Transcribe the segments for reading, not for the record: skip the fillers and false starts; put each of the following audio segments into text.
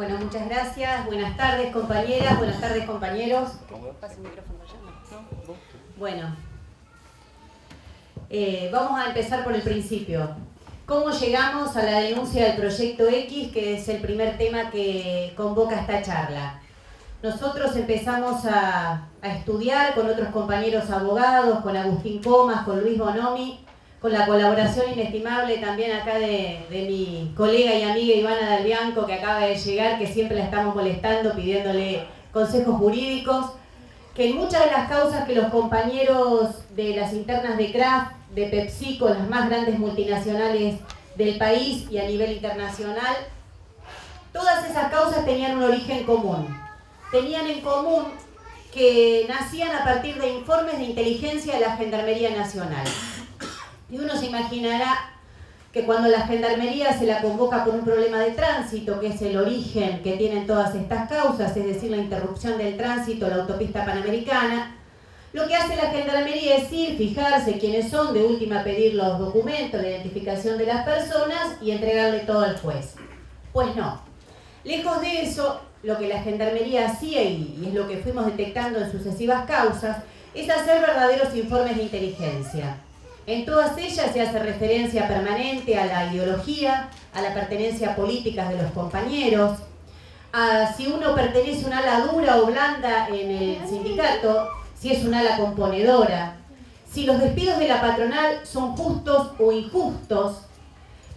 Bueno, muchas gracias. Buenas tardes, compañeras. Buenas tardes, compañeros. Pasa el micrófono ya. Bueno, vamos a empezar por el principio. ¿Cómo llegamos a la denuncia del Proyecto X, que es el primer tema que convoca esta charla? Nosotros empezamos a estudiar con otros compañeros abogados, con Agustín Comas, con Luis Bonomi, con la colaboración inestimable también acá de mi colega y amiga Ivana Dal Bianco, que acaba de llegar, que siempre la estamos molestando, pidiéndole consejos jurídicos, que en muchas de las causas que los compañeros de las internas de Kraft, de PepsiCo, las más grandes multinacionales del país y a nivel internacional, todas esas causas tenían un origen común. Tenían en común que nacían a partir de informes de inteligencia de la Gendarmería Nacional. Y uno se imaginará que cuando la Gendarmería se la convoca por un problema de tránsito, que es el origen que tienen todas estas causas, es decir, la interrupción del tránsito, la autopista panamericana, lo que hace la Gendarmería es ir, fijarse quiénes son, de última pedir los documentos, la identificación de las personas y entregarle todo al juez. Pues no. Lejos de eso, lo que la Gendarmería hacía, y es lo que fuimos detectando en sucesivas causas, es hacer verdaderos informes de inteligencia. En todas ellas se hace referencia permanente a la ideología, a la pertenencia política de los compañeros, a si uno pertenece a un ala dura o blanda en el sindicato, si es un ala componedora, si los despidos de la patronal son justos o injustos.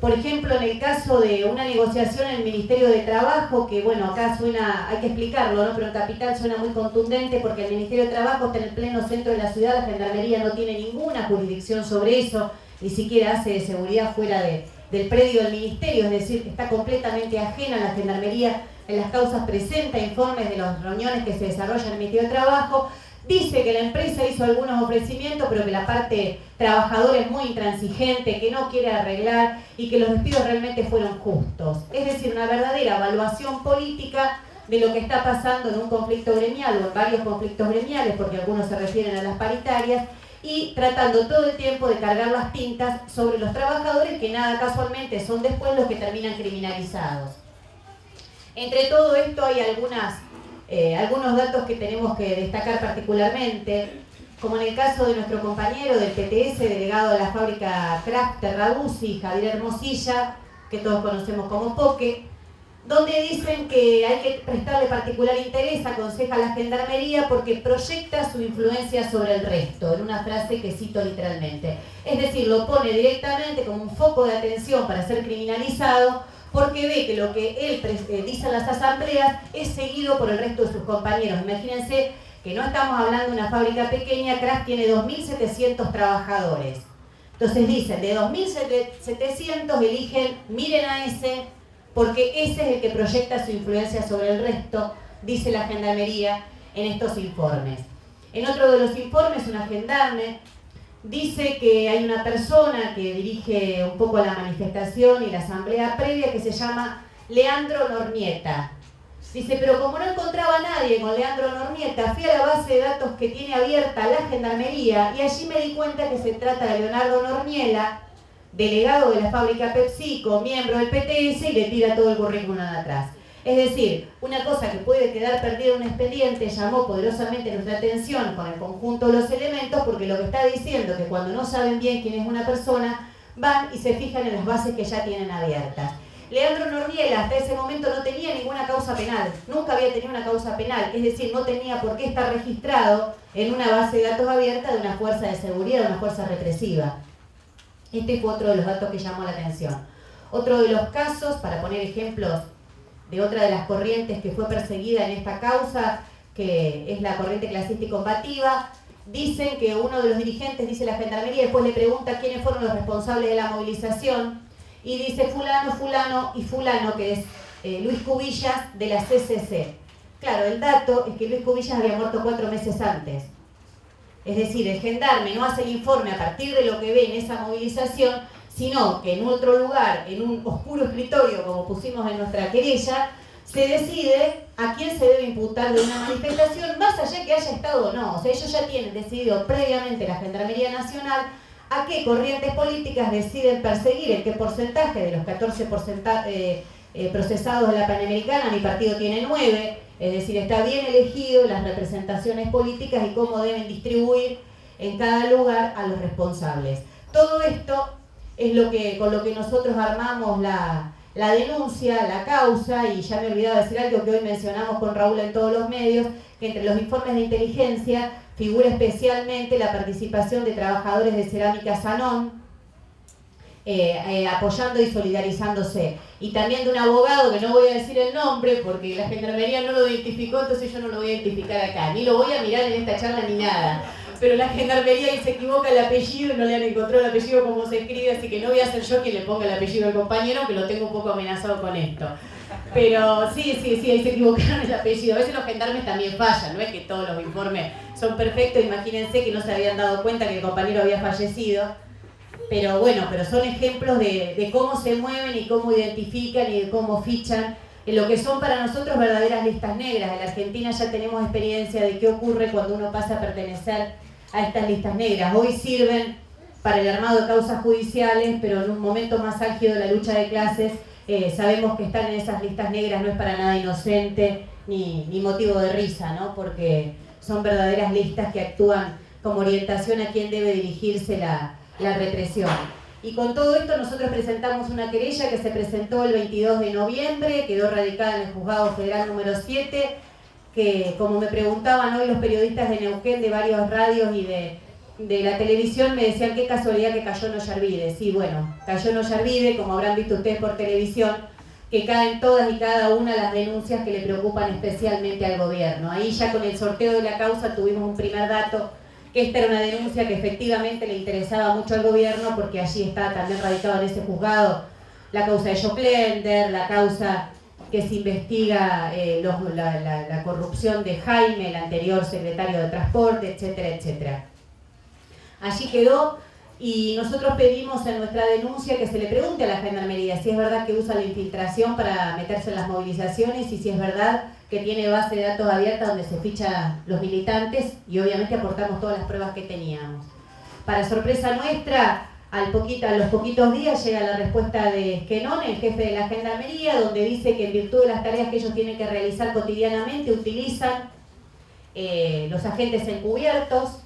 Por ejemplo, en el caso de una negociación en el Ministerio de Trabajo, que bueno, acá suena, hay que explicarlo, ¿no? Pero en Capital suena muy contundente porque el Ministerio de Trabajo está en el pleno centro de la ciudad, la Gendarmería no tiene ninguna jurisdicción sobre eso, ni siquiera hace de seguridad fuera del predio del Ministerio, es decir, está completamente ajena a la Gendarmería. En las causas presenta informes de las reuniones que se desarrollan en el Ministerio de Trabajo. Dice que la empresa hizo algunos ofrecimientos, pero que la parte trabajadora es muy intransigente, que no quiere arreglar y que los despidos realmente fueron justos. Es decir, una verdadera evaluación política de lo que está pasando en un conflicto gremial o en varios conflictos gremiales, porque algunos se refieren a las paritarias, y tratando todo el tiempo de cargar las tintas sobre los trabajadores, que nada casualmente son después los que terminan criminalizados. Entre todo esto hay algunos datos que tenemos que destacar particularmente, como en el caso de nuestro compañero del PTS, delegado de la fábrica Kraft Terrabuzzi, Javier Hermosilla, que todos conocemos como Poke, donde dicen que hay que prestarle particular interés, aconseja la Gendarmería, porque proyecta su influencia sobre el resto, en una frase que cito literalmente. Es decir, lo pone directamente como un foco de atención para ser criminalizado, porque ve que lo que él dice en las asambleas es seguido por el resto de sus compañeros. Imagínense que no estamos hablando de una fábrica pequeña, Kraft tiene 2.700 trabajadores. Entonces dicen, de 2.700 eligen, miren a ese, porque ese es el que proyecta su influencia sobre el resto, dice la Gendarmería en estos informes. En otro de los informes, una gendarme dice que hay una persona que dirige un poco la manifestación y la asamblea previa que se llama Leandro Nornieta. Dice, pero como no encontraba a nadie con Leandro Nornieta, fui a la base de datos que tiene abierta la Gendarmería y allí me di cuenta que se trata de Leonardo Norniela, delegado de la fábrica PepsiCo, miembro del PTS, y le tira todo el currículum de atrás. Es decir, una cosa que puede quedar perdida en un expediente llamó poderosamente nuestra atención con el conjunto de los elementos, porque lo que está diciendo es que cuando no saben bien quién es una persona, van y se fijan en las bases que ya tienen abiertas. Leandro Norniela hasta ese momento no tenía ninguna causa penal, nunca había tenido una causa penal, es decir, no tenía por qué estar registrado en una base de datos abierta de una fuerza de seguridad, de una fuerza represiva. Este fue otro de los datos que llamó la atención. Otro de los casos, para poner ejemplos de otra de las corrientes que fue perseguida en esta causa, que es la corriente clasista y combativa, dicen que uno de los dirigentes, dice la Gendarmería, después le pregunta quiénes fueron los responsables de la movilización, y dice fulano, fulano y fulano, que es Luis Cubillas de la CCC. Claro, el dato es que Luis Cubillas había muerto 4 meses antes. Es decir, el gendarme no hace el informe a partir de lo que ve en esa movilización, sino que en otro lugar, en un oscuro escritorio, como pusimos en nuestra querella, se decide a quién se debe imputar de una manifestación, más allá que haya estado o no. O sea, ellos ya tienen decidido previamente, la Gendarmería Nacional, a qué corrientes políticas deciden perseguir, en qué porcentaje de los 14 procesados de la Panamericana, mi partido tiene 9, es decir, está bien elegido las representaciones políticas y cómo deben distribuir en cada lugar a los responsables. Todo esto es con lo que nosotros armamos la denuncia, la causa, y ya me he olvidado de decir algo que hoy mencionamos con Raúl en todos los medios, que entre los informes de inteligencia figura especialmente la participación de trabajadores de Cerámica Sanón, apoyando y solidarizándose, y también de un abogado que no voy a decir el nombre porque la Gendarmería no lo identificó, entonces yo no lo voy a identificar acá, ni lo voy a mirar en esta charla ni nada, pero la Gendarmería se equivoca el apellido y no le han encontrado el apellido como se escribe, así que no voy a ser yo quien le ponga el apellido al compañero, que lo tengo un poco amenazado con esto. Pero sí, ahí se equivocaron el apellido. A veces los gendarmes también fallan, no es que todos los informes son perfectos. Imagínense que no se habían dado cuenta que el compañero había fallecido. Pero bueno, son ejemplos de cómo se mueven y cómo identifican y de cómo fichan en lo que son para nosotros verdaderas listas negras. En la Argentina ya tenemos experiencia de qué ocurre cuando uno pasa a pertenecer a estas listas negras. Hoy sirven para el armado de causas judiciales, pero en un momento más álgido de la lucha de clases, sabemos que estar en esas listas negras no es para nada inocente ni motivo de risa, ¿no? Porque son verdaderas listas que actúan como orientación a quién debe dirigirse la represión. Y con todo esto nosotros presentamos una querella que se presentó el 22 de noviembre, quedó radicada en el Juzgado Federal número 7, que como me preguntaban hoy los periodistas de Neuquén, de varios radios y de la televisión, me decían qué casualidad que cayó en Ollarvide. Sí, bueno, cayó en Ollarvide, como habrán visto ustedes por televisión, que caen todas y cada una las denuncias que le preocupan especialmente al gobierno. Ahí ya con el sorteo de la causa tuvimos un primer dato, que esta era una denuncia que efectivamente le interesaba mucho al gobierno, porque allí está también radicado en ese juzgado la causa de Joclender, la causa que se investiga la corrupción de Jaime, el anterior secretario de Transporte, etcétera, etcétera. Allí quedó, y nosotros pedimos en nuestra denuncia que se le pregunte a la Gendarmería si es verdad que usa la infiltración para meterse en las movilizaciones y si es verdad que tiene base de datos abierta donde se fichan los militantes, y obviamente aportamos todas las pruebas que teníamos. Para sorpresa nuestra, a los poquitos días llega la respuesta de Esquenón, el jefe de la Gendarmería, donde dice que en virtud de las tareas que ellos tienen que realizar cotidianamente utilizan los agentes encubiertos,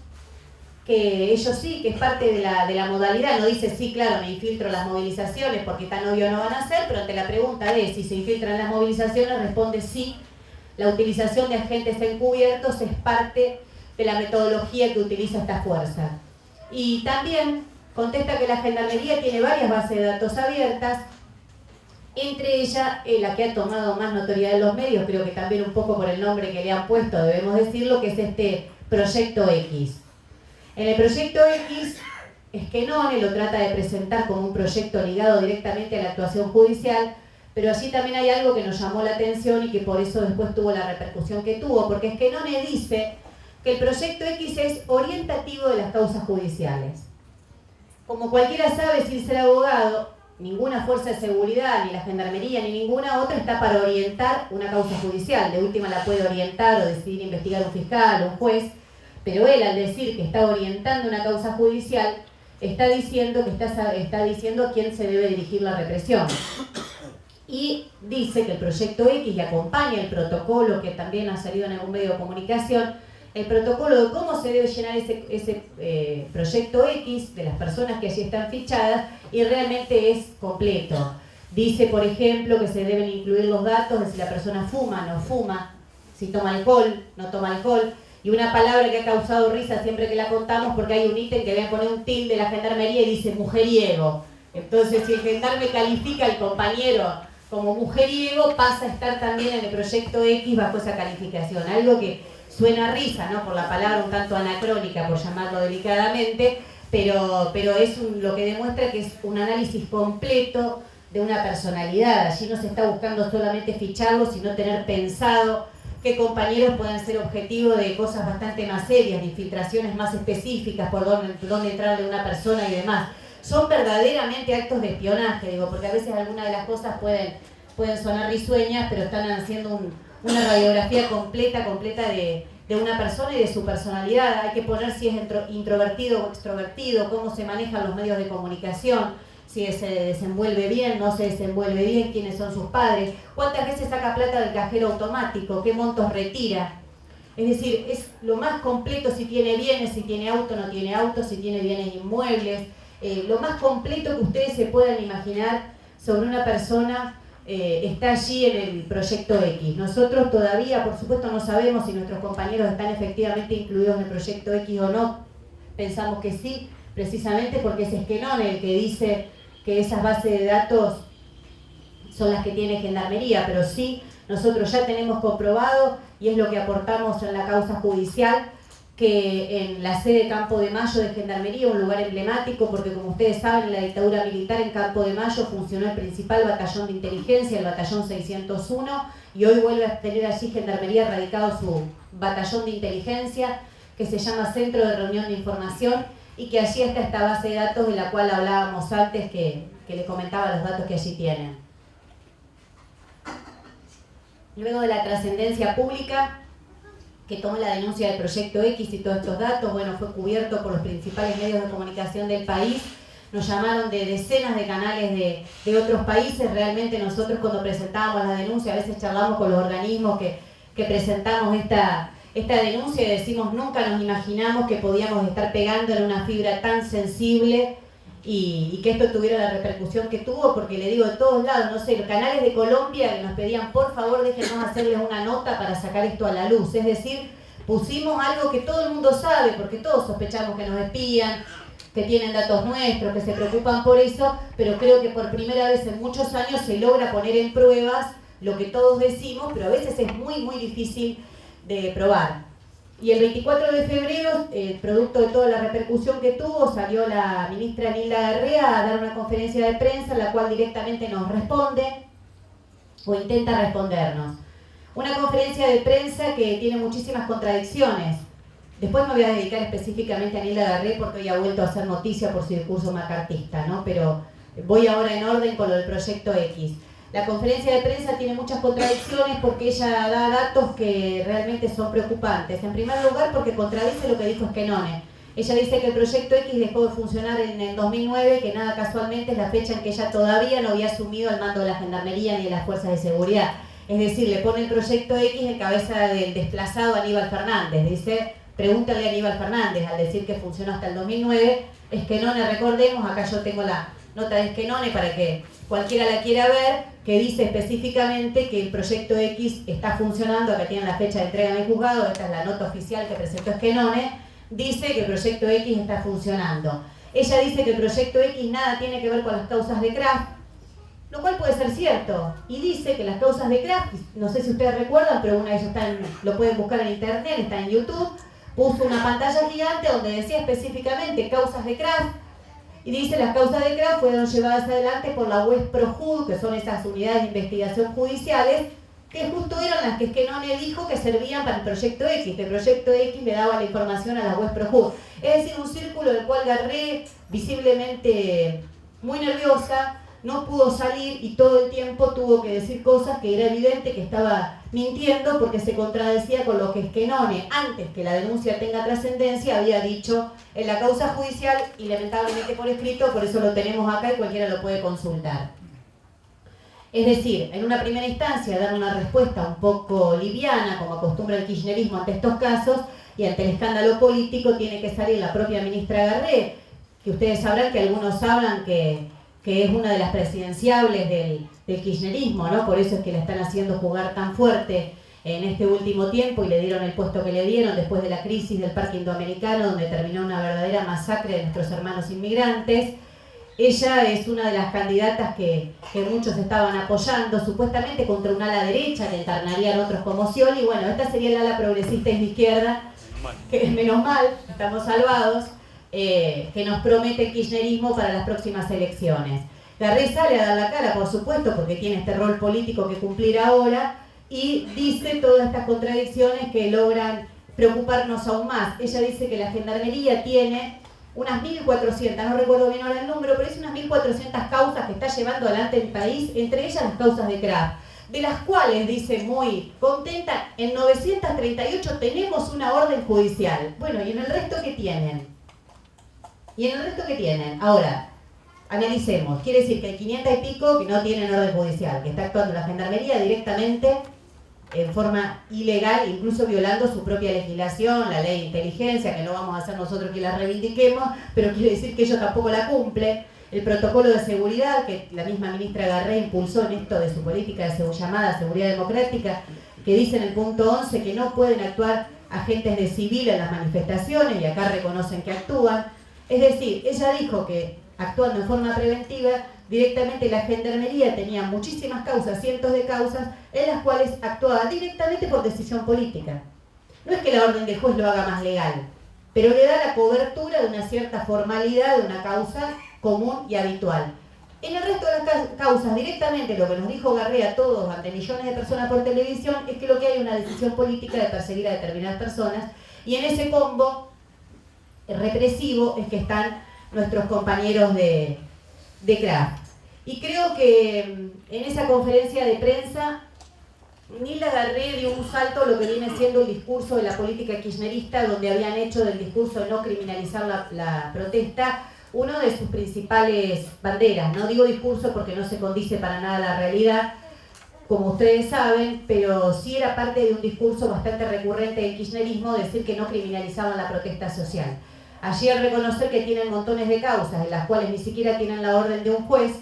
que ellos sí, que es parte de la modalidad. No dice, sí, claro, me infiltro en las movilizaciones porque tan obvio no van a ser, pero ante la pregunta de si se infiltran en las movilizaciones responde sí, la utilización de agentes encubiertos es parte de la metodología que utiliza esta fuerza. Y también contesta que la Gendarmería tiene varias bases de datos abiertas, entre ellas la que ha tomado más notoriedad en los medios, creo que también un poco por el nombre que le han puesto, debemos decirlo, que es este Proyecto X. En el Proyecto X, Esquenone lo trata de presentar como un proyecto ligado directamente a la actuación judicial, pero allí también hay algo que nos llamó la atención y que por eso después tuvo la repercusión que tuvo, porque Esquenone dice que el Proyecto X es orientativo de las causas judiciales. Como cualquiera sabe, sin ser abogado, ninguna fuerza de seguridad, ni la Gendarmería, ni ninguna otra está para orientar una causa judicial. De última la puede orientar o decidir investigar un fiscal o un juez, pero él, al decir que está orientando una causa judicial, está diciendo a quién se debe dirigir la represión. Y dice que el Proyecto X, y acompaña el protocolo que también ha salido en algún medio de comunicación, el protocolo de cómo se debe llenar ese Proyecto X de las personas que allí están fichadas, y realmente es completo. Dice, por ejemplo, que se deben incluir los datos de si la persona fuma, no fuma, si toma alcohol, no toma alcohol. Y una palabra que ha causado risa siempre que la contamos, porque hay un ítem que deben poner un tilde de la Gendarmería y dice mujeriego. Entonces, si el gendarme califica al compañero como mujeriego, pasa a estar también en el Proyecto X bajo esa calificación. Algo que suena a risa, ¿no? Por la palabra un tanto anacrónica, por llamarlo delicadamente, pero es lo que demuestra que es un análisis completo de una personalidad. Allí no se está buscando solamente ficharlo, sino tener pensado qué compañeros puedan ser objetivo de cosas bastante más serias, de infiltraciones más específicas, por dónde entrar de una persona y demás. Son verdaderamente actos de espionaje, digo, porque a veces algunas de las cosas pueden sonar risueñas, pero están haciendo una radiografía completa de una persona y de su personalidad. Hay que poner si es introvertido o extrovertido, cómo se manejan los medios de comunicación, si se desenvuelve bien, no se desenvuelve bien, quiénes son sus padres, cuántas veces saca plata del cajero automático, qué montos retira. Es decir, es lo más completo, si tiene bienes, si tiene auto, no tiene auto, si tiene bienes inmuebles, lo más completo que ustedes se puedan imaginar sobre una persona está allí en el proyecto X. Nosotros todavía, por supuesto, no sabemos si nuestros compañeros están efectivamente incluidos en el proyecto X o no. Pensamos que sí, precisamente porque es Esquenone el que dice que esas bases de datos son las que tiene Gendarmería, pero sí, nosotros ya tenemos comprobado, y es lo que aportamos en la causa judicial, que en la sede Campo de Mayo de Gendarmería, un lugar emblemático, porque como ustedes saben, en la dictadura militar en Campo de Mayo funcionó el principal batallón de inteligencia, el batallón 601, y hoy vuelve a tener allí Gendarmería radicado su batallón de inteligencia, que se llama Centro de Reunión de Información, y que allí está esta base de datos de la cual hablábamos antes, que les comentaba los datos que allí tienen. Luego de la trascendencia pública que tomó la denuncia del Proyecto X y todos estos datos, bueno, fue cubierto por los principales medios de comunicación del país, nos llamaron de decenas de canales de otros países. Realmente nosotros cuando presentábamos la denuncia, a veces charlamos con los organismos que presentamos esta denuncia y decimos, nunca nos imaginamos que podíamos estar pegando en una fibra tan sensible y que esto tuviera la repercusión que tuvo, porque le digo, de todos lados, no sé, los canales de Colombia que nos pedían, por favor, déjenos hacerles una nota para sacar esto a la luz. Es decir, pusimos algo que todo el mundo sabe, porque todos sospechamos que nos espían, que tienen datos nuestros, que se preocupan por eso, pero creo que por primera vez en muchos años se logra poner en pruebas lo que todos decimos, pero a veces es muy, muy difícil de probar. Y el 24 de febrero, producto de toda la repercusión que tuvo, salió la ministra Nilda Garrea a dar una conferencia de prensa en la cual directamente nos responde, o intenta respondernos. Una conferencia de prensa que tiene muchísimas contradicciones. Después me voy a dedicar específicamente a Nilda Garrea porque hoy ha vuelto a hacer noticia por su discurso macartista, ¿no? Pero voy ahora en orden con lo del Proyecto X. La conferencia de prensa tiene muchas contradicciones porque ella da datos que realmente son preocupantes. En primer lugar, porque contradice lo que dijo Esquenone. Ella dice que el Proyecto X dejó de funcionar en el 2009, que nada casualmente es la fecha en que ella todavía no había asumido el mando de la Gendarmería ni de las Fuerzas de Seguridad. Es decir, le pone el Proyecto X en cabeza del desplazado Aníbal Fernández. Dice, pregúntale a Aníbal Fernández, al decir que funcionó hasta el 2009. Esquenone, recordemos, acá yo tengo la nota de Esquenone para que cualquiera la quiera ver, que dice específicamente que el Proyecto X está funcionando. Acá tienen la fecha de entrega en el juzgado, esta es la nota oficial que presentó Esquenone, dice que el Proyecto X está funcionando. Ella dice que el Proyecto X nada tiene que ver con las causas de Kraft, lo cual puede ser cierto, y dice que las causas de Kraft, no sé si ustedes recuerdan, pero una de ellas lo pueden buscar en internet, está en YouTube, puso una pantalla gigante donde decía específicamente causas de Kraft, y dice las causas de Kraft fueron llevadas adelante por la UES ProJud, que son esas unidades de investigación judiciales, que justo eran las que Esquenone dijo que servían para el Proyecto X, que el Proyecto X le daba la información a la UES ProJud. Es decir, un círculo del cual Garré, visiblemente muy nerviosa, no pudo salir y todo el tiempo tuvo que decir cosas que era evidente que estaba mintiendo porque se contradecía con lo que Esquenone, antes que la denuncia tenga trascendencia, había dicho en la causa judicial y lamentablemente por escrito, por eso lo tenemos acá y cualquiera lo puede consultar. Es decir, en una primera instancia dar una respuesta un poco liviana, como acostumbra el kirchnerismo ante estos casos, y ante el escándalo político tiene que salir la propia ministra Garré, que ustedes sabrán que algunos hablan que es una de las presidenciables del kirchnerismo, ¿no? Por eso es que la están haciendo jugar tan fuerte en este último tiempo y le dieron el puesto que le dieron después de la crisis del Parque Indoamericano, donde terminó una verdadera masacre de nuestros hermanos inmigrantes. Ella es una de las candidatas que muchos estaban apoyando, supuestamente contra un ala derecha que encarnarían otros como Scioli. Bueno, esta sería el ala progresista y de izquierda, que es menos mal, estamos salvados, que nos promete el kirchnerismo para las próximas elecciones. Garré sale a dar la cara, por supuesto, porque tiene este rol político que cumplir ahora, y dice todas estas contradicciones que logran preocuparnos aún más. Ella dice que la Gendarmería tiene unas 1.400, no recuerdo bien ahora el número, pero es unas 1.400 causas que está llevando adelante el país, entre ellas las causas de Kraft, de las cuales, dice muy contenta, en 938 tenemos una orden judicial. Bueno, ¿y en el resto qué tienen? ¿Y en el resto qué tienen? Ahora, analicemos. Quiere decir que hay 500 y pico que no tienen orden judicial, que está actuando la Gendarmería directamente en forma ilegal, incluso violando su propia legislación, la ley de inteligencia, que no vamos a hacer nosotros que la reivindiquemos, pero quiere decir que ellos tampoco la cumplen. El protocolo de seguridad que la misma ministra Garré impulsó en esto de su política de llamada seguridad democrática, que dice en el punto 11 que no pueden actuar agentes de civil en las manifestaciones, y acá reconocen que actúan. Es decir, ella dijo que actuando en forma preventiva, directamente la Gendarmería tenía muchísimas causas, cientos de causas, en las cuales actuaba directamente por decisión política. No es que la orden del juez lo haga más legal, pero le da la cobertura de una cierta formalidad de una causa común y habitual. En el resto de las causas, directamente lo que nos dijo Garré a todos, ante millones de personas por televisión, es que lo que hay es una decisión política de perseguir a determinadas personas, y en ese combo represivo es que están nuestros compañeros de Craft. Y creo que en esa conferencia de prensa, Nilda Garré dio un salto a lo que viene siendo el discurso de la política kirchnerista, donde habían hecho del discurso de no criminalizar la protesta uno de sus principales banderas. No digo discurso porque no se condice para nada la realidad, como ustedes saben, pero sí era parte de un discurso bastante recurrente del kirchnerismo, decir que no criminalizaban la protesta social. Allí, al reconocer que tienen montones de causas en las cuales ni siquiera tienen la orden de un juez,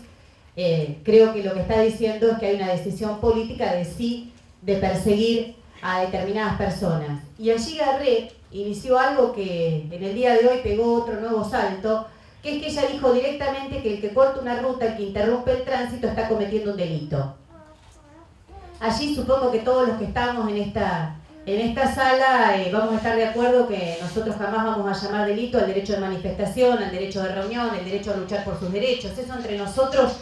creo que lo que está diciendo es que hay una decisión política de perseguir a determinadas personas. Y allí Garré inició algo que en el día de hoy pegó otro nuevo salto, que es que ella dijo directamente que el que corta una ruta, el que interrumpe el tránsito, está cometiendo un delito. Allí supongo que todos los que estamos en esta sala vamos a estar de acuerdo que nosotros jamás vamos a llamar delito al derecho de manifestación, al derecho de reunión, el derecho a luchar por sus derechos. Eso entre nosotros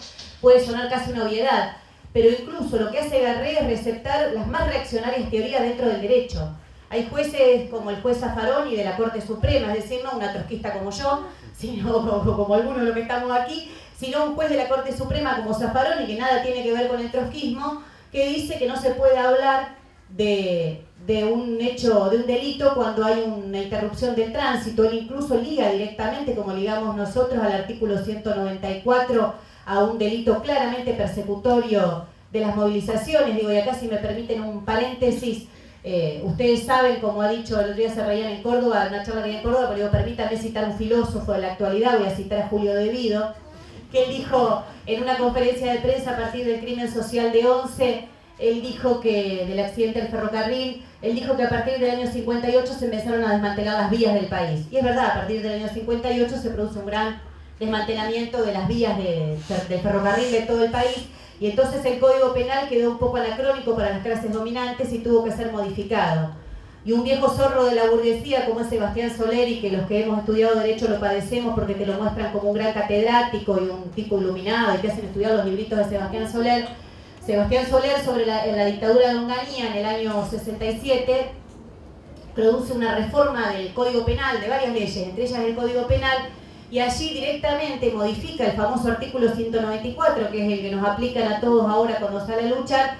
puede sonar casi una obviedad, pero incluso lo que hace Garré es receptar las más reaccionarias teorías dentro del derecho. Hay jueces como el juez Zaffaroni de la Corte Suprema, es decir, no una trotskista como yo, sino como algunos de los que estamos aquí, sino un juez de la Corte Suprema como Zaffaroni, que nada tiene que ver con el trotskismo, que dice que no se puede hablar de un hecho, de un delito cuando hay una interrupción del tránsito. Él incluso liga directamente, como ligamos nosotros, al artículo 194 a un delito claramente persecutorio de las movilizaciones. Digo, y acá si me permiten un paréntesis, ustedes saben, como ha dicho el otro día se reían en Córdoba, una charla que hay en Córdoba, pero digo, permítanme citar un filósofo de la actualidad, voy a citar a Julio De Vido, que él dijo en una conferencia de prensa a partir del crimen social de Once, él dijo que del accidente del ferrocarril, él dijo que a partir del año 58 se empezaron a desmantelar las vías del país. Y es verdad, a partir del año 58 se produce un gran desmantelamiento de las vías del ferrocarril de todo el país, y entonces el Código Penal quedó un poco anacrónico para las clases dominantes y tuvo que ser modificado. Y un viejo zorro de la burguesía como es Sebastián Soler, y que los que hemos estudiado Derecho lo padecemos porque te lo muestran como un gran catedrático y un tipo iluminado y te hacen estudiar los libritos de Sebastián Soler sobre la dictadura de Onganía en el año 67, produce una reforma del Código Penal, de varias leyes, entre ellas el Código Penal, y allí directamente modifica el famoso artículo 194, que es el que nos aplican a todos ahora cuando sale a luchar,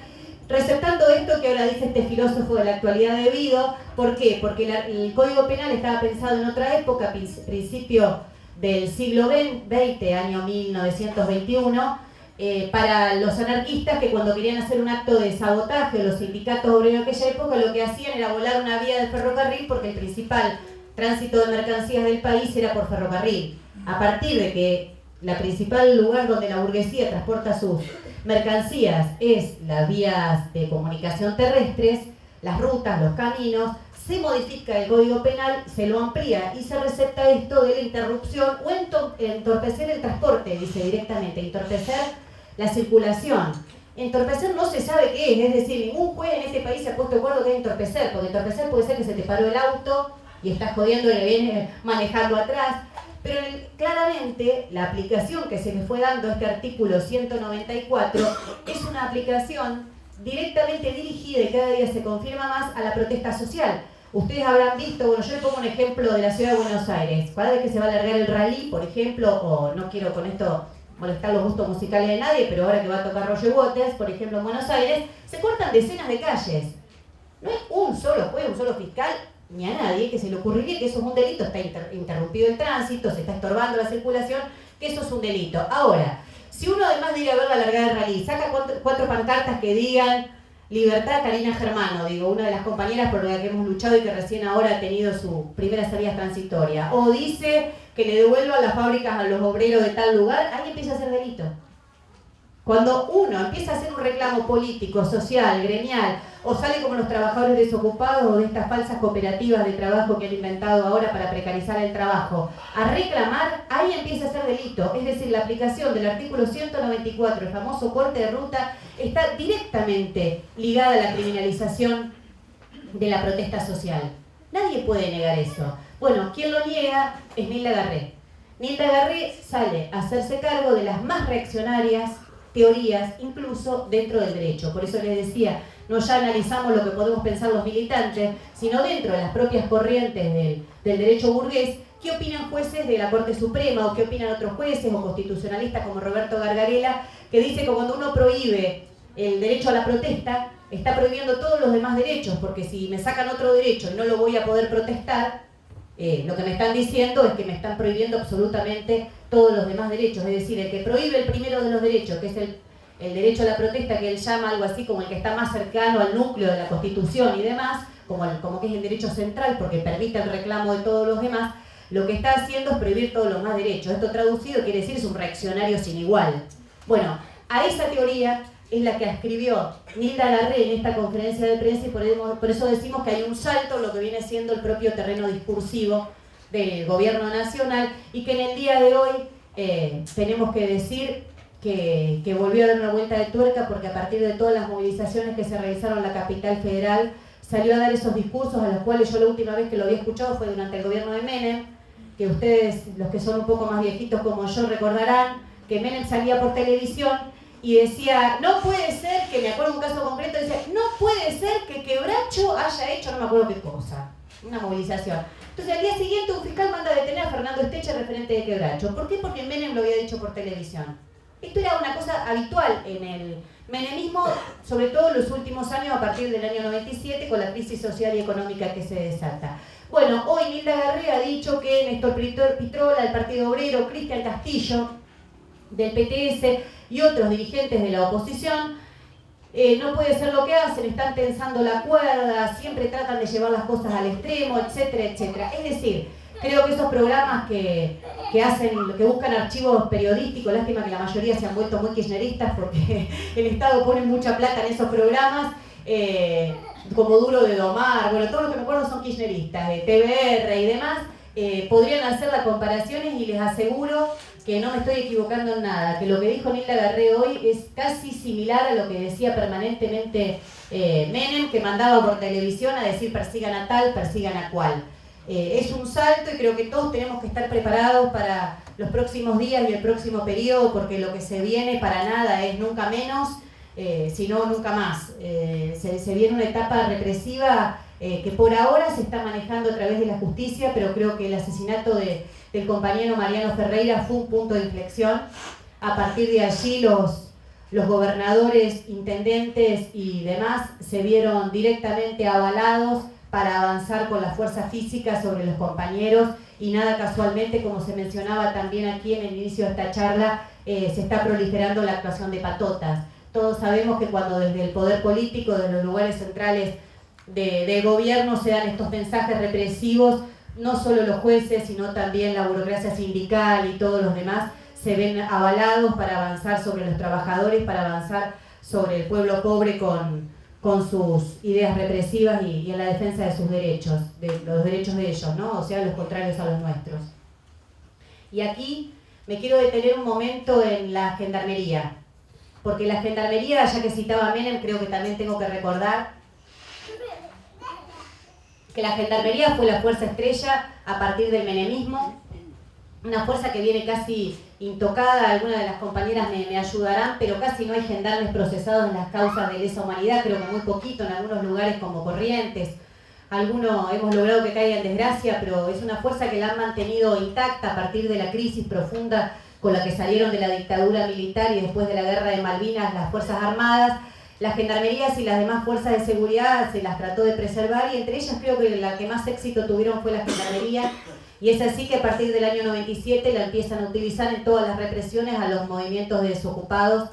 receptando esto que ahora dice este filósofo de la actualidad de Vido. ¿Por qué? Porque el Código Penal estaba pensado en otra época, principio del siglo XX, año 1921, para los anarquistas que cuando querían hacer un acto de sabotaje, los sindicatos obreros de aquella época lo que hacían era volar una vía del ferrocarril, porque el principal tránsito de mercancías del país era por ferrocarril. A partir de que la principal lugar donde la burguesía transporta sus mercancías es las vías de comunicación terrestres, las rutas, los caminos, se modifica el Código Penal, se lo amplía y se recepta esto de la interrupción o entorpecer el transporte, dice directamente, entorpecer la circulación. Entorpecer no se sabe qué es decir, ningún juez en este país se ha puesto de acuerdo que es entorpecer, porque entorpecer puede ser que se te paró el auto y estás jodiendo y le viene manejando atrás. Pero claramente la aplicación que se le fue dando a este artículo 194 es una aplicación directamente dirigida, y cada día se confirma más, a la protesta social. Ustedes habrán visto, bueno, yo les pongo un ejemplo de la ciudad de Buenos Aires. Cada vez que se va a alargar el rally, por ejemplo, o no quiero con esto molestar los gustos musicales de nadie, pero ahora que va a tocar Roger Waters, por ejemplo, en Buenos Aires, se cortan decenas de calles. No es un solo juez, un solo fiscal, ni a nadie que se le ocurriría que eso es un delito, está interrumpido el tránsito, se está estorbando la circulación, que eso es un delito. Ahora, si uno además de ir a ver la largada del rally, saca cuatro pancartas que digan libertad Karina Germano, digo, una de las compañeras por la que hemos luchado y que recién ahora ha tenido su primera salida transitoria, o dice que le devuelvan las fábricas a los obreros de tal lugar, ahí empieza a ser delito. Cuando uno empieza a hacer un reclamo político, social, gremial, o sale como los trabajadores desocupados o de estas falsas cooperativas de trabajo que han inventado ahora para precarizar el trabajo, a reclamar, ahí empieza a ser delito. Es decir, la aplicación del artículo 194, el famoso corte de ruta, está directamente ligada a la criminalización de la protesta social. Nadie puede negar eso. Bueno, quien lo niega es Nilda Garré. Nilda Garré sale a hacerse cargo de las más reaccionarias teorías, incluso dentro del derecho. Por eso les decía, no ya analizamos lo que podemos pensar los militantes, sino dentro de las propias corrientes del derecho burgués, qué opinan jueces de la Corte Suprema o qué opinan otros jueces o constitucionalistas como Roberto Gargarella, que dice que cuando uno prohíbe el derecho a la protesta, está prohibiendo todos los demás derechos, porque si me sacan otro derecho y no lo voy a poder protestar, lo que me están diciendo es que me están prohibiendo absolutamente todos los demás derechos. Es decir, el que prohíbe el primero de los derechos, que es el derecho a la protesta, que él llama algo así como el que está más cercano al núcleo de la Constitución y demás, como que es el derecho central porque permite el reclamo de todos los demás, lo que está haciendo es prohibir todos los demás derechos. Esto traducido quiere decir es un reaccionario sin igual. Bueno, a esa teoría es la que escribió Nilda Garré en esta conferencia de prensa y por eso decimos que hay un salto en lo que viene siendo el propio terreno discursivo del gobierno nacional y que en el día de hoy tenemos que decir que volvió a dar una vuelta de tuerca porque a partir de todas las movilizaciones que se realizaron en la capital federal salió a dar esos discursos a los cuales yo la última vez que lo había escuchado fue durante el gobierno de Menem, que ustedes, los que son un poco más viejitos como yo, recordarán que Menem salía por televisión y decía, no puede ser, que me acuerdo de un caso concreto, decía, no puede ser que Quebracho haya hecho no me acuerdo qué cosa, una movilización. Entonces al día siguiente un fiscal manda a detener a Fernando Esteche, referente de Quebracho. ¿Por qué? Porque Menem lo había dicho por televisión. Esto era una cosa habitual en el menemismo, sobre todo en los últimos años, a partir del año 97, con la crisis social y económica que se desata. Bueno, hoy Nilda Garré ha dicho que Néstor Pitrola, del Partido Obrero, Cristian Castillo, del PTS y otros dirigentes de la oposición, no puede ser lo que hacen, están tensando la cuerda, siempre tratan de llevar las cosas al extremo, etcétera, etcétera. Es decir, creo que esos programas que buscan archivos periodísticos, lástima que la mayoría se han vuelto muy kirchneristas porque el Estado pone mucha plata en esos programas, como Duro de Domar, bueno, todo lo que me acuerdo son kirchneristas, de TBR y demás, podrían hacer las comparaciones y les aseguro que no me estoy equivocando en nada, que lo que dijo Nilda Garré hoy es casi similar a lo que decía permanentemente Menem, que mandaba por televisión a decir persigan a tal, persigan a cual. Es un salto y creo que todos tenemos que estar preparados para los próximos días y el próximo periodo, porque lo que se viene para nada es nunca menos, sino nunca más. Se viene una etapa represiva que por ahora se está manejando a través de la justicia, pero creo que el asesinato del compañero Mariano Ferreira fue un punto de inflexión. A partir de allí los gobernadores, intendentes y demás se vieron directamente avalados para avanzar con la fuerza física sobre los compañeros y nada casualmente, como se mencionaba también aquí en el inicio de esta charla, se está proliferando la actuación de patotas. Todos sabemos que cuando desde el poder político, desde los lugares centrales de gobierno se dan estos mensajes represivos, no solo los jueces, sino también la burocracia sindical y todos los demás se ven avalados para avanzar sobre los trabajadores, para avanzar sobre el pueblo pobre con sus ideas represivas y en la defensa de sus derechos, de los derechos de ellos, ¿no? O sea, los contrarios a los nuestros. Y aquí me quiero detener un momento en la gendarmería, porque la gendarmería, ya que citaba a Menem, creo que también tengo que recordar que la gendarmería fue la fuerza estrella a partir del menemismo, una fuerza que viene casi intocada, algunas de las compañeras me ayudarán, pero casi no hay gendarmes procesados en las causas de lesa humanidad, creo que muy poquito en algunos lugares como Corrientes, algunos hemos logrado que caiga en desgracia, pero es una fuerza que la han mantenido intacta a partir de la crisis profunda con la que salieron de la dictadura militar y después de la guerra de Malvinas las Fuerzas Armadas. Las gendarmerías y las demás fuerzas de seguridad se las trató de preservar y entre ellas creo que la que más éxito tuvieron fue la gendarmería Y es así que a partir del año 97 la empiezan a utilizar en todas las represiones a los movimientos de desocupados,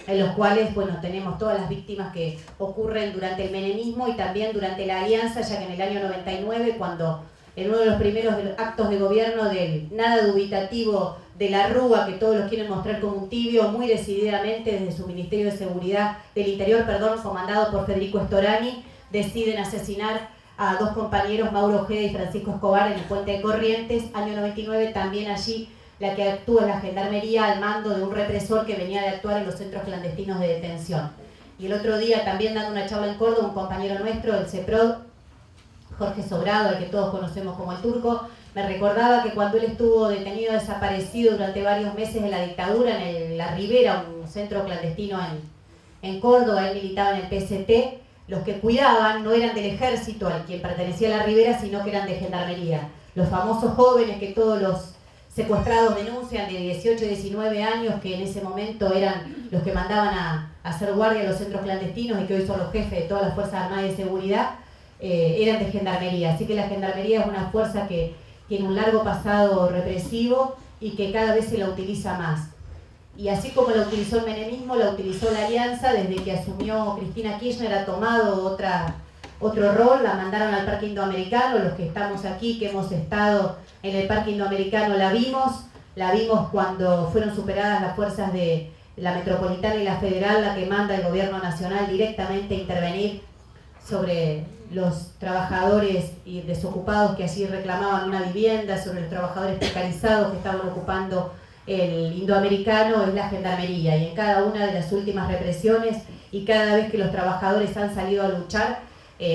en los cuales, bueno, tenemos todas las víctimas que ocurren durante el menemismo y también durante la alianza, ya que en el año 99, cuando en uno de los primeros actos de gobierno del nada dubitativo de la Rúa, que todos los quieren mostrar como un tibio, muy decididamente desde su Ministerio de Seguridad del Interior, comandado por Federico Storani, deciden asesinar a dos compañeros, Mauro Ojeda y Francisco Escobar, en el puente de Corrientes. Año 99, también allí la que actúa es la Gendarmería al mando de un represor que venía de actuar en los centros clandestinos de detención. Y el otro día, también dando una charla en Córdoba, un compañero nuestro, el CEPROD, Jorge Sobrado, al que todos conocemos como el Turco, me recordaba que cuando él estuvo detenido, desaparecido durante varios meses en la dictadura, en La Ribera, un centro clandestino en Córdoba, él militaba en el PST, los que cuidaban no eran del ejército al quien pertenecía a La Ribera, sino que eran de Gendarmería. Los famosos jóvenes que todos los secuestrados denuncian de 18 y 19 años, que en ese momento eran los que mandaban a hacer guardia a los centros clandestinos y que hoy son los jefes de todas las Fuerzas Armadas y de Seguridad, eran de Gendarmería. Así que la Gendarmería es una fuerza que tiene un largo pasado represivo y que cada vez se la utiliza más. Y así como la utilizó el menemismo, la utilizó la Alianza. Desde que asumió Cristina Kirchner ha tomado otro rol, la mandaron al Parque Indoamericano. Los que estamos aquí, que hemos estado en el Parque Indoamericano, la vimos cuando fueron superadas las fuerzas de la Metropolitana y la Federal, la que manda el Gobierno Nacional directamente a intervenir sobre los trabajadores y desocupados que allí reclamaban una vivienda, sobre los trabajadores precarizados que estaban ocupando el Indoamericano. Es la Gendarmería, y en cada una de las últimas represiones y cada vez que los trabajadores han salido a luchar,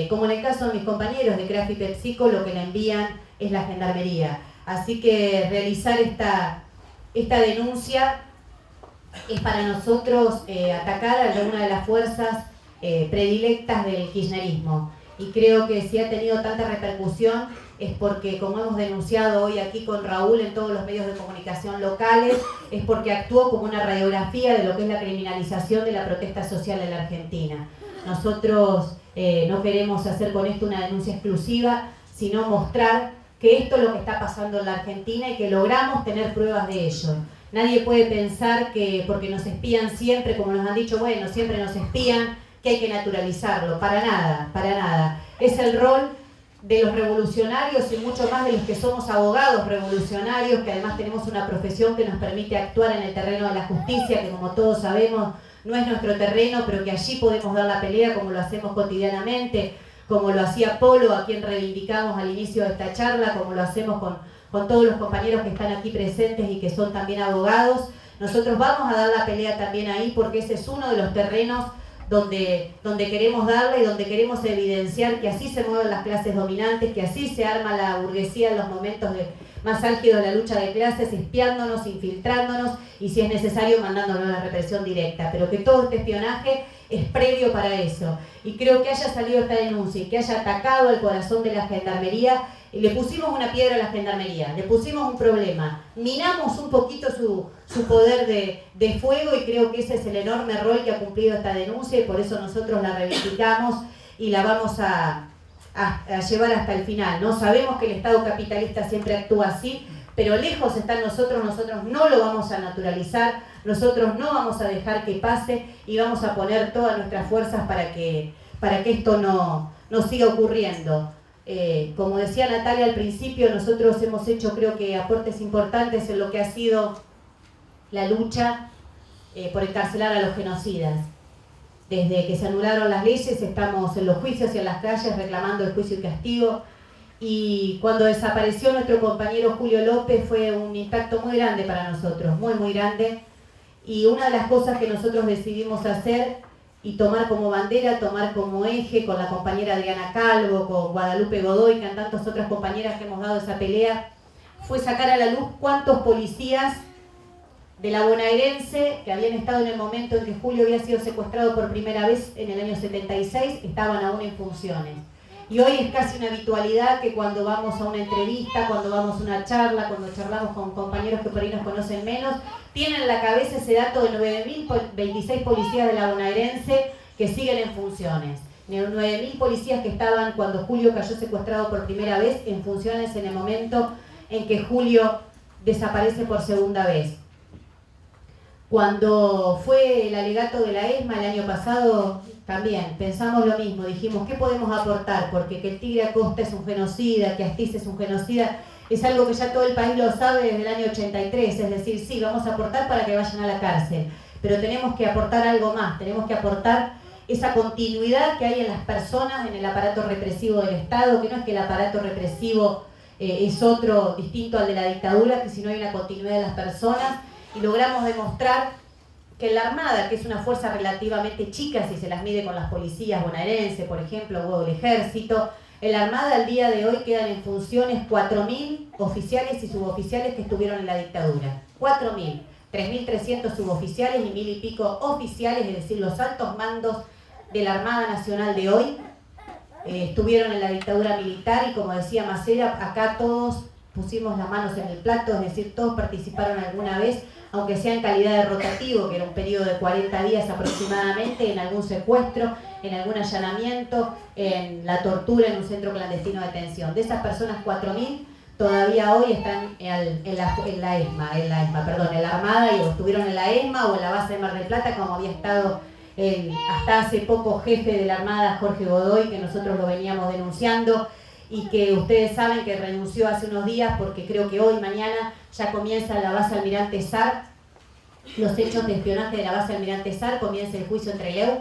como en el caso de mis compañeros de CRAF y PepsiCo, lo que la envían es la Gendarmería. Así que realizar esta denuncia es para nosotros atacar a una de las fuerzas predilectas del kirchnerismo. Y creo que si ha tenido tanta repercusión es porque, como hemos denunciado hoy aquí con Raúl en todos los medios de comunicación locales, es porque actuó como una radiografía de lo que es la criminalización de la protesta social en la Argentina. Nosotros no queremos hacer con esto una denuncia exclusiva, sino mostrar que esto es lo que está pasando en la Argentina y que logramos tener pruebas de ello. Nadie puede pensar que porque nos espían siempre, como nos han dicho, bueno, siempre nos espían, que hay que naturalizarlo. Para nada, para nada. Es el rol de los revolucionarios y mucho más de los que somos abogados revolucionarios, que además tenemos una profesión que nos permite actuar en el terreno de la justicia, que como todos sabemos no es nuestro terreno, pero que allí podemos dar la pelea como lo hacemos cotidianamente, como lo hacía Polo, a quien reivindicamos al inicio de esta charla, como lo hacemos con todos los compañeros que están aquí presentes y que son también abogados. Nosotros vamos a dar la pelea también ahí, porque ese es uno de los terrenos donde queremos darle y donde queremos evidenciar que así se mueven las clases dominantes, que así se arma la burguesía en los momentos más álgidos de la lucha de clases, espiándonos, infiltrándonos y, si es necesario, mandándonos a la represión directa. Pero que todo este espionaje es previo para eso. Y creo que haya salido esta denuncia y que haya atacado al corazón de la Gendarmería, le pusimos una piedra a la Gendarmería, le pusimos un problema, minamos un poquito su poder de fuego, y creo que ese es el enorme rol que ha cumplido esta denuncia, y por eso nosotros la reivindicamos y la vamos a llevar hasta el final, ¿no? Sabemos que el Estado capitalista siempre actúa así, pero lejos están nosotros no lo vamos a naturalizar, nosotros no vamos a dejar que pase, y vamos a poner todas nuestras fuerzas para que esto no siga ocurriendo. Como decía Natalia al principio, nosotros hemos hecho, creo que, aportes importantes en lo que ha sido la lucha por encarcelar a los genocidas. Desde que se anularon las leyes estamos en los juicios y en las calles reclamando el juicio y castigo, y cuando desapareció nuestro compañero Julio López fue un impacto muy grande para nosotros, muy muy grande, y una de las cosas que nosotros decidimos hacer y tomar como bandera, tomar como eje, con la compañera Adriana Calvo, con Guadalupe Godoy, con tantas otras compañeras que hemos dado esa pelea, fue sacar a la luz cuántos policías de la bonaerense, que habían estado en el momento en que Julio había sido secuestrado por primera vez en el año 76, estaban aún en funciones. Y hoy es casi una habitualidad que cuando vamos a una entrevista, cuando vamos a una charla, cuando charlamos con compañeros que por ahí nos conocen menos, tienen en la cabeza ese dato de 9.026 policías de la bonaerense que siguen en funciones. 9.000 policías que estaban cuando Julio cayó secuestrado por primera vez en funciones en el momento en que Julio desaparece por segunda vez. Cuando fue el alegato de la ESMA el año pasado, también pensamos lo mismo, dijimos, ¿qué podemos aportar? Porque que el Tigre Acosta es un genocida, que Astiz es un genocida, es algo que ya todo el país lo sabe desde el año 83, es decir, sí, vamos a aportar para que vayan a la cárcel, pero tenemos que aportar algo más, tenemos que aportar esa continuidad que hay en las personas, en el aparato represivo del Estado, que no es que el aparato represivo es otro distinto al de la dictadura, que si no hay una continuidad de las personas, y logramos demostrar que la Armada, que es una fuerza relativamente chica si se las mide con las policías bonaerenses, por ejemplo, o el Ejército, en la Armada al día de hoy quedan en funciones 4.000 oficiales y suboficiales que estuvieron en la dictadura. 4.000, 3.300 suboficiales y 1.000 y pico oficiales, es decir, los altos mandos de la Armada Nacional de hoy estuvieron en la dictadura militar y, como decía Macera, acá todos pusimos las manos en el plato, es decir, todos participaron alguna vez, aunque sea en calidad de rotativo, que era un periodo de 40 días aproximadamente, en algún secuestro, en algún allanamiento, en la tortura en un centro clandestino de detención. De esas personas, 4.000 todavía hoy están en la Armada, y estuvieron en la ESMA o en la base de Mar del Plata, como había estado hasta hace poco jefe de la Armada, Jorge Godoy, que nosotros lo veníamos denunciando, y que ustedes saben que renunció hace unos días porque creo que hoy, mañana, ya comienza la base Almirante Sar, los hechos de espionaje de la base Almirante Sar, comienza el juicio entre Leu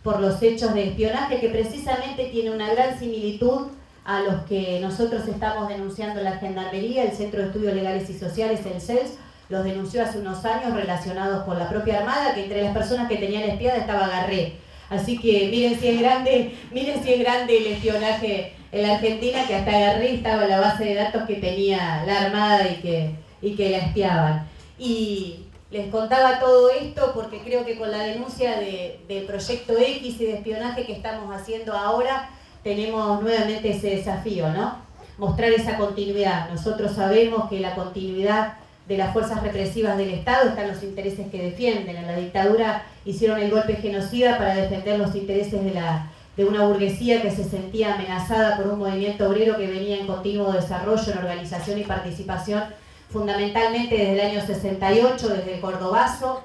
por los hechos de espionaje, que precisamente tiene una gran similitud a los que nosotros estamos denunciando en la Gendarmería, el Centro de Estudios Legales y Sociales, el CELS, los denunció hace unos años relacionados con la propia Armada, que entre las personas que tenían espiada estaba Garré. Así que miren si es grande el espionaje en la Argentina, que hasta Garré estaba en la base de datos que tenía la Armada y que la espiaban. Y les contaba todo esto porque creo que con la denuncia del Proyecto X y de espionaje que estamos haciendo ahora, tenemos nuevamente ese desafío, ¿no? Mostrar esa continuidad. Nosotros sabemos que la continuidad de las fuerzas represivas del Estado están los intereses que defienden. En la dictadura hicieron el golpe genocida para defender los intereses de una burguesía que se sentía amenazada por un movimiento obrero que venía en continuo desarrollo, en organización y participación, fundamentalmente desde el año 68, desde el Cordobazo,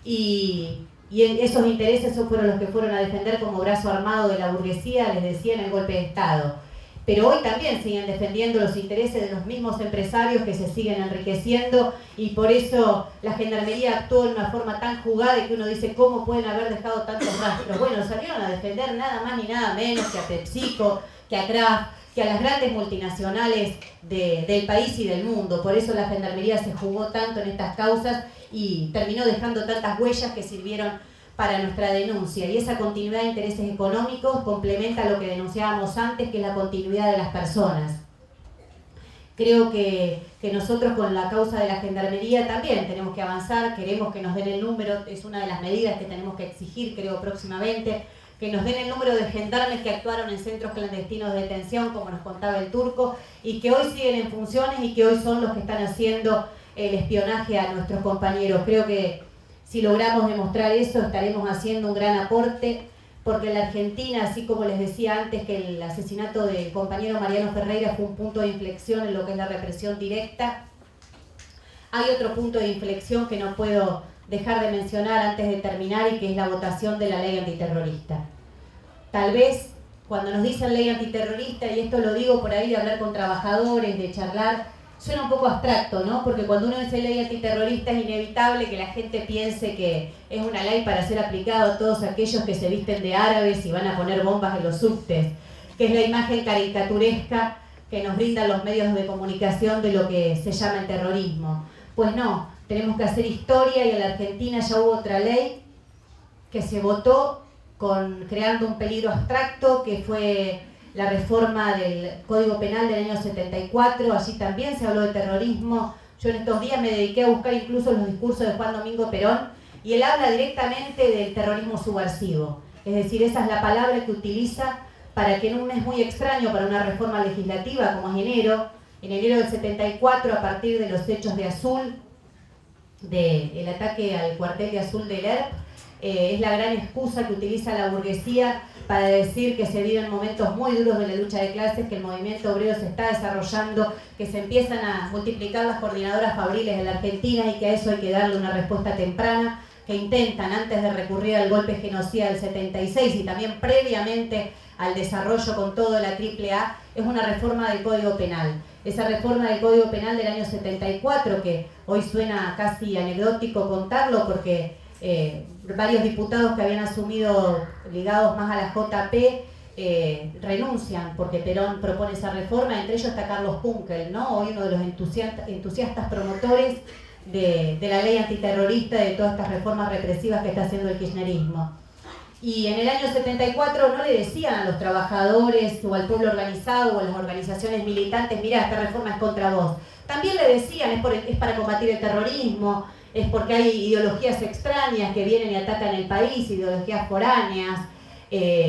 y esos intereses fueron los que fueron a defender como brazo armado de la burguesía, les decía, en el golpe de Estado. Pero hoy también siguen defendiendo los intereses de los mismos empresarios que se siguen enriqueciendo, y por eso la Gendarmería actuó de una forma tan jugada y que uno dice, ¿cómo pueden haber dejado tantos rastros? Bueno, salieron a defender nada más ni nada menos que a PepsiCo, que a Kraft, que a las grandes multinacionales del país y del mundo. Por eso la Gendarmería se jugó tanto en estas causas y terminó dejando tantas huellas que sirvieron para nuestra denuncia, y esa continuidad de intereses económicos complementa lo que denunciábamos antes, que es la continuidad de las personas. Creo que nosotros con la causa de la Gendarmería también tenemos que avanzar, queremos que nos den el número, es una de las medidas que tenemos que exigir, creo, próximamente, que nos den el número de gendarmes que actuaron en centros clandestinos de detención, como nos contaba el Turco, y que hoy siguen en funciones y que hoy son los que están haciendo el espionaje a nuestros compañeros. Creo que si logramos demostrar eso, estaremos haciendo un gran aporte, porque en la Argentina, así como les decía antes que el asesinato del compañero Mariano Ferreira fue un punto de inflexión en lo que es la represión directa, hay otro punto de inflexión que no puedo dejar de mencionar antes de terminar, y que es la votación de la ley antiterrorista. Tal vez cuando nos dicen ley antiterrorista, y esto lo digo por ahí de hablar con trabajadores, de charlar, suena un poco abstracto, ¿no? Porque cuando uno dice ley antiterrorista es inevitable que la gente piense que es una ley para ser aplicada a todos aquellos que se visten de árabes y van a poner bombas en los subtes, que es la imagen caricaturesca que nos brindan los medios de comunicación de lo que se llama el terrorismo. Pues no, tenemos que hacer historia, y en la Argentina ya hubo otra ley que se votó creando un peligro abstracto, que fue la reforma del Código Penal del año 74, allí también se habló de terrorismo. Yo en estos días me dediqué a buscar incluso los discursos de Juan Domingo Perón, y él habla directamente del terrorismo subversivo. Es decir, esa es la palabra que utiliza para que en un mes muy extraño para una reforma legislativa como es en enero del 74, a partir de los hechos de Azul, del ataque al cuartel de Azul del ERP, es la gran excusa que utiliza la burguesía para decir que se viven momentos muy duros de la lucha de clases, que el movimiento obrero se está desarrollando, que se empiezan a multiplicar las coordinadoras fabriles en la Argentina y que a eso hay que darle una respuesta temprana, que intentan antes de recurrir al golpe genocida del 76 y también previamente al desarrollo con todo la AAA, es una reforma del Código Penal. Esa reforma del Código Penal del año 74, que hoy suena casi anecdótico contarlo porque varios diputados que habían asumido ligados más a la JP renuncian porque Perón propone esa reforma, entre ellos está Carlos Kunkel, ¿no? Hoy uno de los entusiastas promotores de la ley antiterrorista, de todas estas reformas represivas que está haciendo el kirchnerismo. Y en el año 74 no le decían a los trabajadores o al pueblo organizado o a las organizaciones militantes, mirá, esta reforma es contra vos. También le decían, es para combatir el terrorismo, es porque hay ideologías extrañas que vienen y atacan el país, ideologías foráneas.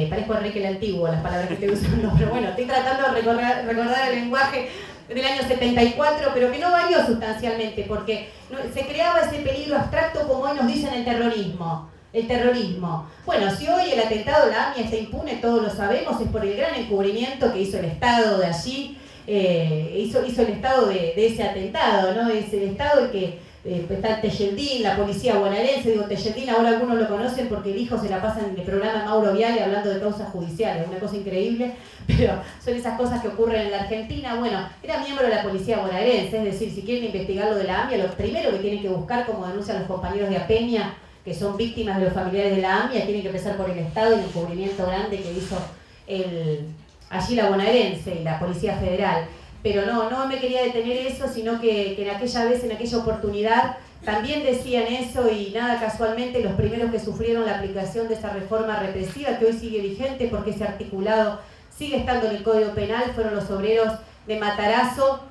Parezco Enrique el Antiguo, las palabras que estoy usando, pero bueno, estoy tratando de recordar el lenguaje del año 74, pero que no varió sustancialmente, porque se creaba ese peligro abstracto como hoy nos dicen el terrorismo. El terrorismo. Bueno, si hoy el atentado de la AMIA está impune, todos lo sabemos, es por el gran encubrimiento que hizo el Estado de allí, hizo el Estado de ese atentado, ¿no? Es el Estado el que está Tejeldín, la policía bonaerense, digo Tejeldín, ahora algunos lo conocen porque el hijo se la pasa en el programa Mauro Viale hablando de causas judiciales, una cosa increíble, pero son esas cosas que ocurren en la Argentina. Bueno, era miembro de la policía bonaerense, es decir, si quieren investigar lo de la AMIA, lo primero que tienen que buscar, como denuncian los compañeros de Apeña, que son víctimas de los familiares de la AMIA, tienen que empezar por el Estado y el encubrimiento grande que hizo allí la bonaerense y la Policía Federal. Pero no me quería detener eso, sino que en aquella vez, en aquella oportunidad, también decían eso y nada casualmente los primeros que sufrieron la aplicación de esa reforma represiva, que hoy sigue vigente porque ese articulado sigue estando en el Código Penal, fueron los obreros de Matarazzo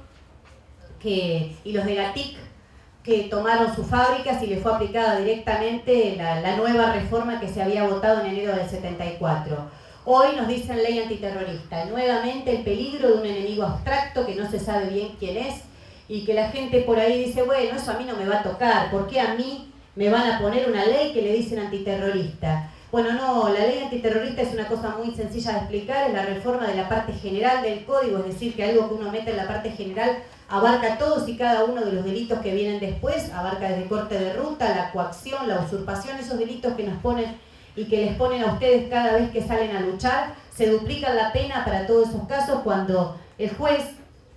y los de la TIC, que tomaron sus fábricas y les fue aplicada directamente la nueva reforma que se había votado en enero del 74. Hoy nos dicen ley antiterrorista, nuevamente el peligro de un enemigo abstracto que no se sabe bien quién es y que la gente por ahí dice, bueno, eso a mí no me va a tocar, ¿por qué a mí me van a poner una ley que le dicen antiterrorista? Bueno, no, la ley antiterrorista es una cosa muy sencilla de explicar, es la reforma de la parte general del código, es decir, que algo que uno mete en la parte general abarca todos y cada uno de los delitos que vienen después, abarca desde corte de ruta, la coacción, la usurpación, esos delitos que nos ponen y que les ponen a ustedes cada vez que salen a luchar, se duplican la pena para todos esos casos cuando el juez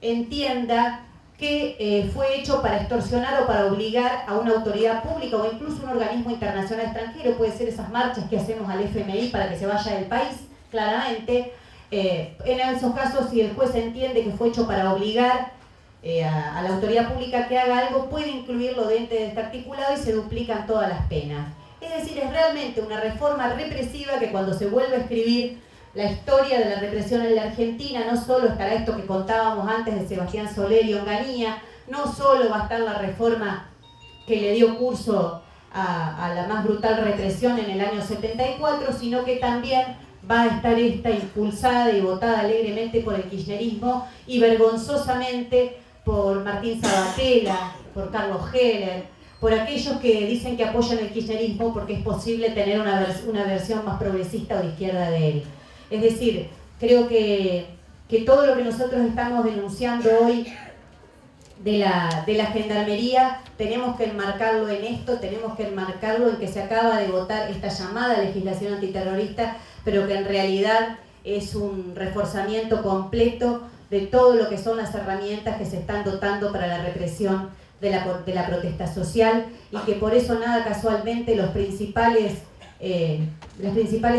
entienda que fue hecho para extorsionar o para obligar a una autoridad pública o incluso un organismo internacional extranjero, puede ser esas marchas que hacemos al FMI para que se vaya del país, claramente. En esos casos, si el juez entiende que fue hecho para obligar a la autoridad pública que haga algo, puede incluirlo dentro de este articulado y se duplican todas las penas. Es decir, es realmente una reforma represiva que cuando se vuelve a escribir la historia de la represión en la Argentina, no solo estará esto que contábamos antes de Sebastián Soler y Onganía, no solo va a estar la reforma que le dio curso a la más brutal represión en el año 74, sino que también va a estar esta impulsada y votada alegremente por el kirchnerismo y vergonzosamente por Martín Sabatella, por Carlos Heller, por aquellos que dicen que apoyan el kirchnerismo porque es posible tener una versión más progresista o de izquierda de él. Es decir, creo que todo lo que nosotros estamos denunciando hoy de la gendarmería, tenemos que enmarcarlo en esto, tenemos que enmarcarlo en que se acaba de votar esta llamada legislación antiterrorista, pero que en realidad es un reforzamiento completo de todo lo que son las herramientas que se están dotando para la represión de la protesta social y que por eso nada casualmente las principales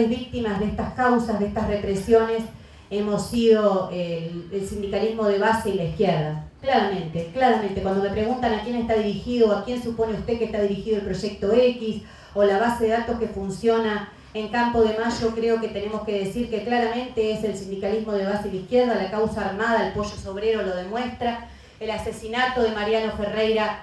víctimas de estas causas, de estas represiones, hemos sido el sindicalismo de base y la izquierda. Claramente, cuando me preguntan a quién está dirigido, a quién supone usted que está dirigido el Proyecto X o la base de datos que funciona en Campo de Mayo, creo que tenemos que decir que claramente es el sindicalismo de base y la izquierda, la causa armada, el pollo sobrero lo demuestra, el asesinato de Mariano Ferreira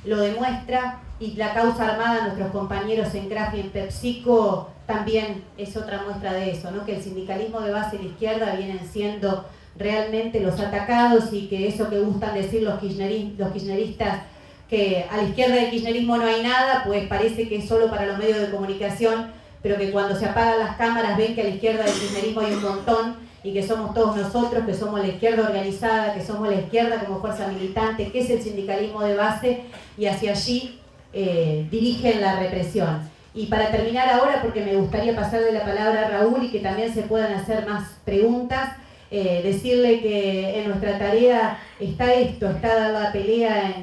lo demuestra y la causa armada, nuestros compañeros en CRAF y en PepsiCo también es otra muestra de eso, ¿no? Que el sindicalismo de base y la izquierda vienen siendo realmente los atacados y que eso que gustan decir los kirchneristas que a la izquierda del kirchnerismo no hay nada, pues parece que es solo para los medios de comunicación, pero que cuando se apagan las cámaras ven que a la izquierda del kirchnerismo hay un montón y que somos todos nosotros, que somos la izquierda organizada, que somos la izquierda como fuerza militante, que es el sindicalismo de base, y hacia allí dirigen la represión. Y para terminar ahora, porque me gustaría pasarle la palabra a Raúl y que también se puedan hacer más preguntas, decirle que en nuestra tarea está esto, está la pelea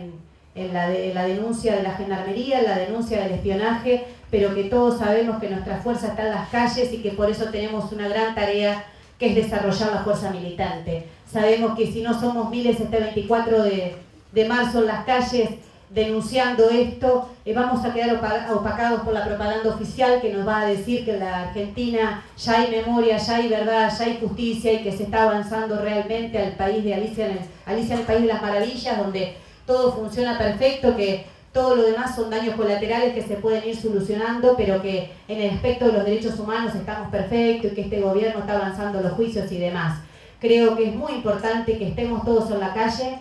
en la denuncia de la gendarmería, en la denuncia del espionaje, pero que todos sabemos que nuestra fuerza está en las calles y que por eso tenemos una gran tarea que es desarrollar la fuerza militante. Sabemos que si no somos miles este 24 de marzo en las calles denunciando esto, vamos a quedar opacados por la propaganda oficial que nos va a decir que en la Argentina ya hay memoria, ya hay verdad, ya hay justicia y que se está avanzando realmente al país de Alicia en el País de las Maravillas, donde todo funciona perfecto, que todo lo demás son daños colaterales que se pueden ir solucionando, pero que en el aspecto de los derechos humanos estamos perfectos y que este gobierno está avanzando los juicios y demás. Creo que es muy importante que estemos todos en la calle,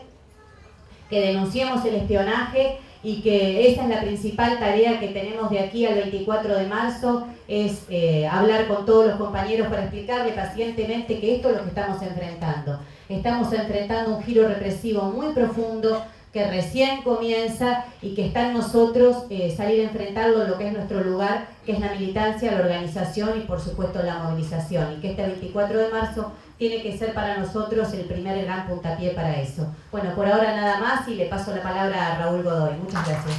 que denunciemos el espionaje y que esa es la principal tarea que tenemos de aquí al 24 de marzo, es hablar con todos los compañeros para explicarle pacientemente que esto es lo que estamos enfrentando. Estamos enfrentando un giro represivo muy profundo, que recién comienza y que está en nosotros salir a enfrentarlo en lo que es nuestro lugar, que es la militancia, la organización y por supuesto la movilización, y que este 24 de marzo tiene que ser para nosotros el primer gran puntapié para eso. Bueno, por ahora nada más y le paso la palabra a Raúl Godoy. Muchas gracias.